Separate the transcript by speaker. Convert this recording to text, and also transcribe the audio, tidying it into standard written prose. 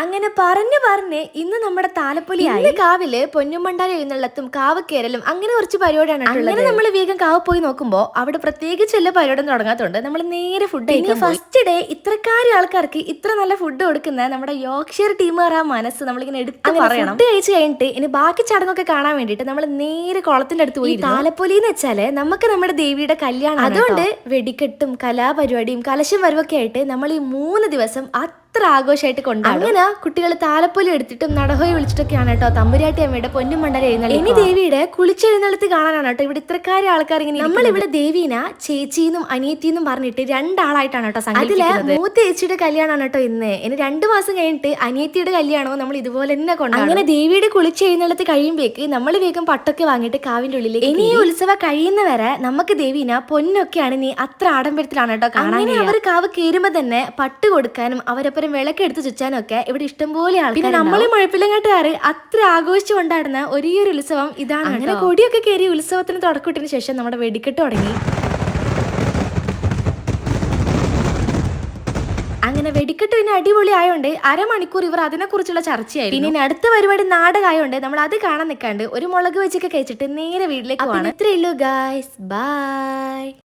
Speaker 1: അങ്ങനെ പറഞ്ഞ് ഇന്ന് നമ്മുടെ താലപ്പൊലിയായി. കാവില് പൊന്നുമണ്ടാരി എഴുന്നള്ളത്തും കാവക്കേരലും അങ്ങനെ കുറച്ച് പരിപാടിയാണ്. അങ്ങനെ നമ്മൾ വേഗം കാവ് പോയി നോക്കുമ്പോൾ അവിടെ പ്രത്യേകിച്ച് എല്ലാ പരിപാടിയും തുടങ്ങാത്തതുകൊണ്ട് നമ്മൾ നേരെ ഫുഡ് കഴിക്കാൻ. ഫസ്റ്റ് ഡേ ഇത്രക്കാരി ആൾക്കാർക്ക് ഇത്ര നല്ല ഫുഡ് കൊടുക്കുന്ന നമ്മുടെ യോർക്ക്ഷയർ ടീമുകാർ ആ മനസ്സ് നമ്മളിങ്ങനെ എടുത്ത് പറയണം. ഫുഡ് കഴിച്ച് കഴിഞ്ഞിട്ട് ഇനി ബാക്കി ചടങ്ങൊക്കെ കാണാൻ വേണ്ടിയിട്ട് നമ്മൾ നേരെ കുളത്തിന്റെ അടുത്ത് പോയി. താലപ്പൊലി എന്ന് വെച്ചാല് നമുക്ക് നമ്മുടെ ദേവിയുടെ കല്യാണം, അതുകൊണ്ട് വെടിക്കെട്ടും കലാപരിപാടിയും കലശം വരവൊക്കെ ആയിട്ട് നമ്മൾ ഈ 3 ദിവസം അത്ര ആഘോഷമായിട്ട് കൊണ്ടാടും. അങ്ങനെ കുട്ടികൾ താലപ്പൊലി എടുത്തിട്ടും നടഹോയി വിളിച്ചിട്ടൊക്കെയാണ് കേട്ടോ തമ്പുരാട്ടി അമ്മയുടെ പൊന്നും മണ്ടര എഴുന്നള്ളി. ഇനി ദേവിയുടെ കുളിച്ചെഴുന്നള്ളത്ത് കാണാനാണ് കേട്ടോ ഇവിടെ ഇത്രക്കാരി ആൾക്കാർ ഇങ്ങനെ. നമ്മളിവിടെ ദേവീന ചേച്ചിന്നും അനിയത്തിന്നും പറഞ്ഞിട്ട് 2 ആളായിട്ടാണ് കേട്ടോ. അതിലെ മൂത്ത ചേച്ചിയുടെ കല്യാണമാണ് കേട്ടോ ഇന്ന്. ഇനി 2 മാസം കഴിഞ്ഞിട്ട് അനിയത്തിയുടെ കല്യാണവും നമ്മൾ ഇതുപോലെ തന്നെ കൊണ്ടാടും. അങ്ങനെ ദേവിയുടെ കുളിച്ചെഴുന്നള്ളത്ത് കഴിയുമ്പോഴേക്ക് നമ്മൾ വേഗം പട്ടൊക്കെ വാങ്ങിയിട്ട് കാവിന്റെ ഉള്ളിലേക്ക്. ഇനി ഈ ഉത്സവം കഴിയുന്നവരെ നമുക്ക് ദേവീന പൊന്നൊക്കെയാണ് നീ അത്ര ആഡംബരത്തിലാണ് കേട്ടോ കാണാൻ. അവർ കാവ് കയറുമ്പോ തന്നെ പട്ട് കൊടുക്കാനും അവരപ്പുറം വിളക്കെടുത്ത് ചുറ്റാനും ഒക്കെ ഇവിടെ ഇഷ്ടംപോലെ ആൾക്കാർ. പിന്നെ നമ്മൾ മുഴപ്പിലങ്ങാട്ടുകാർ അത്ര ആഘോഷിച്ചു കൊണ്ടാടുന്ന ഒരേ ഒരു ഉത്സവം ഇതാണ്. അങ്ങനെ കൊടിയൊക്കെ കയറി ഉത്സവത്തിന് തുടക്കത്തിന് ശേഷം നമ്മുടെ വെടിക്കെട്ട് തുടങ്ങി. അങ്ങനെ വെടിക്കെട്ട് പിന്നെ അടിപൊളി ആയതുകൊണ്ട് അരമണിക്കൂർ ഇവർ അതിനെക്കുറിച്ചുള്ള ചർച്ചയായിരുന്നു. പിന്നെ അടുത്ത പരിപാടി നാടകമായതുകൊണ്ട് നമ്മൾ അത് കാണാൻ നിൽക്കാണ്ട് ഒരു മുളക് വെച്ചൊക്കെ കഴിച്ചിട്ട് നേരെ വീട്ടിലേക്ക് പോകണം. ഇത്രയേ ഉള്ളൂ ഗായ്സ്, ബൈ.